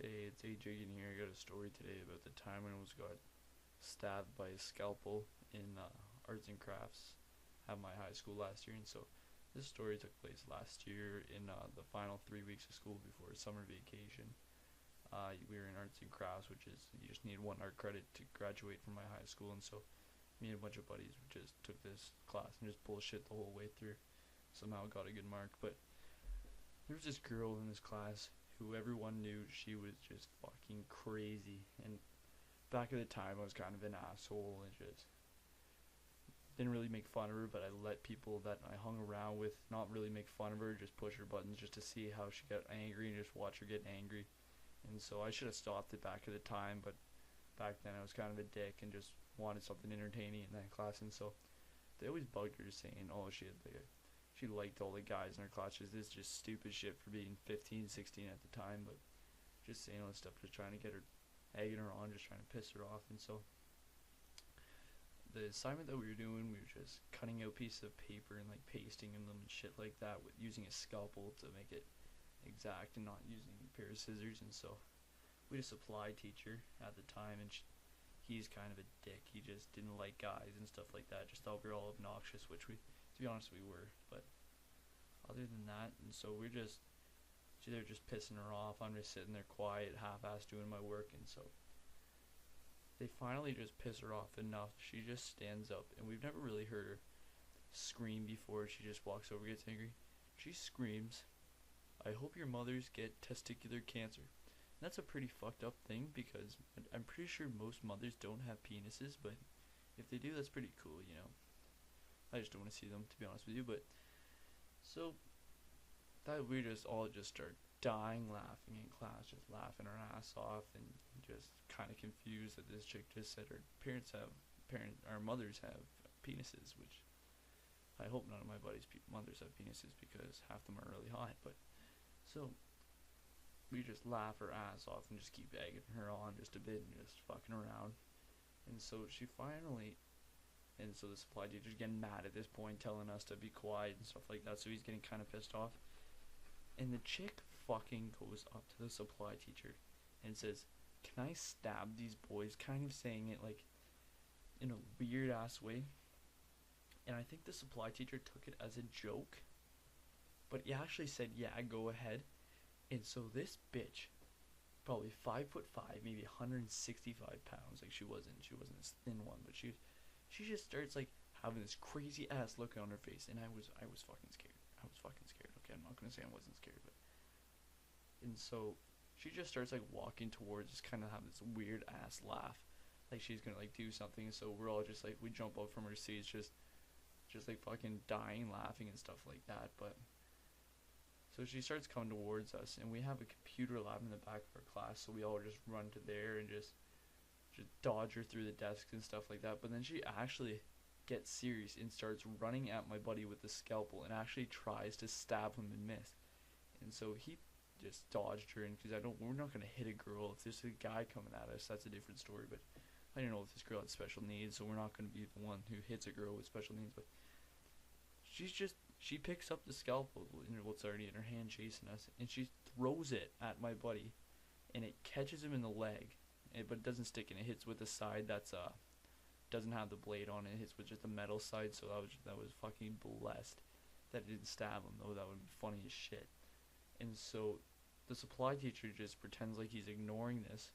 Hey, it's AJ in here. I got a story today about the time when I was got stabbed by a scalpel in arts and crafts at my high school last year. And so this story took place last year in the final 3 weeks of school before summer vacation. We were in arts and crafts, which is you just need one art credit to graduate from my high school. And so me and a bunch of buddies just took this class and just bullshit the whole way through. Somehow got a good mark, but there was this girl in this class who everyone knew she was just fucking crazy. And back at the time, I was kind of an asshole and just didn't really make fun of her, but I let people that I hung around with not really make fun of her, just push her buttons just to see how she got angry and just watch her get angry. And so I should have stopped it back at the time, but back then I was kind of a dick and just wanted something entertaining in that class. And so they always bugged her saying, oh, she liked all the guys in her class. This is just stupid shit for being 15, 16 at the time, but just saying all this stuff, just trying to get her, egging her on, just trying to piss her off. And so the assignment that we were doing, we were just cutting out pieces of paper and like pasting them and shit like that with using a scalpel to make it exact and not using a pair of scissors. And so we had a supply teacher at the time, and he's kind of a dick. He just didn't like guys and stuff like that. Just thought we were all obnoxious, which we, to be honest, we were. But other than that, and so they're just pissing her off. I'm just sitting there quiet, half-assed doing my work, and so they finally just piss her off enough. She just stands up, and we've never really heard her scream before. She just walks over, gets angry. She screams, "I hope your mothers get testicular cancer." And that's a pretty fucked up thing because I'm pretty sure most mothers don't have penises, but if they do, that's pretty cool, you know. I just don't want to see them, to be honest with you, but so that we just all just start dying laughing in class, just laughing our ass off and just kind of confused that this chick just said our mothers have penises, which I hope none of my buddies' mothers have penises because half of them are really hot. But so we just laugh her ass off and just keep egging her on just a bit and just fucking around. And so the supply teacher's getting mad at this point, telling us to be quiet and stuff like that, so he's getting kind of pissed off. And the chick fucking goes up to the supply teacher and says, "Can I stab these boys?" Kind of saying it like in a weird ass way. And I think the supply teacher took it as a joke, but he actually said, "Yeah, go ahead." And so this bitch, probably 5'5", maybe 165 pounds, like she wasn't a thin one, but she just starts like having this crazy ass look on her face, and I was fucking scared. I was fucking scared. Okay, I'm not gonna say I wasn't scared, but and so she just starts like walking towards us, kind of have this weird ass laugh, like she's gonna like do something. And so we're all just like, we jump up from our seats, just like fucking dying laughing and stuff like that. But so she starts coming towards us, and we have a computer lab in the back of our class, so we all just run to there and just dodge her through the desks and stuff like that. But then she actually gets serious and starts running at my buddy with the scalpel and actually tries to stab him and miss. And so he just dodged her, and because we're not gonna hit a girl. If there's a guy coming at us, that's a different story. But I don't know if this girl had special needs, so we're not gonna be the one who hits a girl with special needs. But she picks up the scalpel in what's already in her hand, chasing us, and she throws it at my buddy, and it catches him in the leg, but it doesn't stick, and it hits with the side that's doesn't have the blade on it. It hits with just the metal side, so that was fucking blessed that it didn't stab him, though. That would be funny as shit. And so the supply teacher just pretends like he's ignoring this,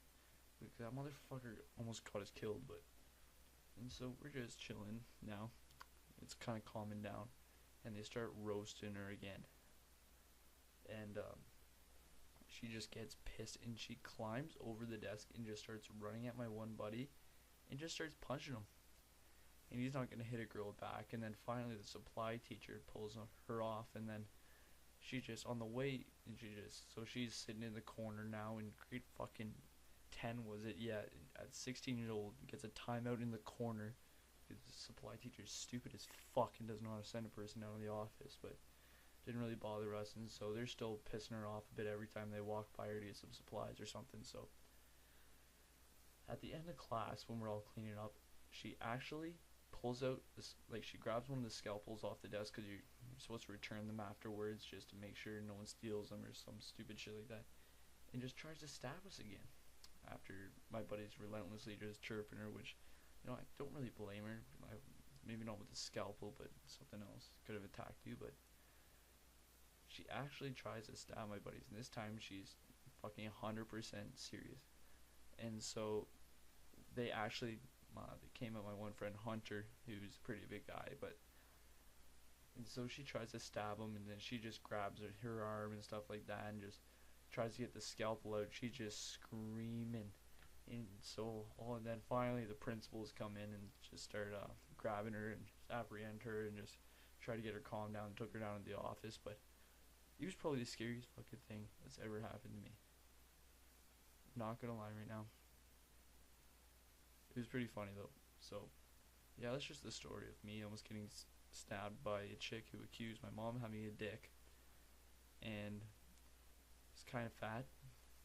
because that motherfucker almost got us killed. But and so we're just chilling now. It's kind of calming down, and they start roasting her again. And she just gets pissed, and she climbs over the desk and just starts running at my one buddy and just starts punching him. And he's not going to hit a girl back. And then finally the supply teacher pulls her off, and then she just, on the way, and so she's sitting in the corner now in grade fucking 10, was it? Yeah, at 16 years old, gets a timeout in the corner. The supply teacher's stupid as fuck and doesn't know how to send a person out of the office, but didn't really bother us. And so they're still pissing her off a bit every time they walk by her to get some supplies or something. So at the end of class, when we're all cleaning up, she actually pulls out this, like, she grabs one of the scalpels off the desk, because you're supposed to return them afterwards just to make sure no one steals them or some stupid shit like that. and just tries to stab us again. After my buddy's relentlessly just chirping her, which, I don't really blame her. Maybe not with a scalpel, but something else could have attacked you. But she actually tries to stab my buddies, and this time she's fucking 100% serious. And so they actually they came at my one friend Hunter, who's a pretty big guy, and so she tries to stab him, and then she just grabs her arm and stuff like that, and just tries to get the scalpel out. She's just screaming, and then finally the principals come in and just start grabbing her and apprehend her and just try to get her calmed down. Took her down to the office, but it was probably the scariest fucking thing that's ever happened to me. Not gonna lie right now. It was pretty funny though. So, yeah, that's just the story of me almost getting stabbed by a chick who accused my mom of having a dick. And it's kind of fat.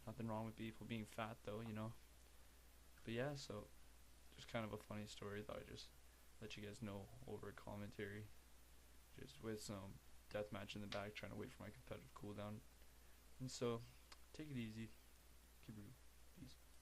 Nothing wrong with people being fat though, But yeah, so just kind of a funny story. Thought I'd just let you guys know over commentary. Just with some deathmatch in the back, trying to wait for my competitive cooldown. And so, take it easy. Keep it real.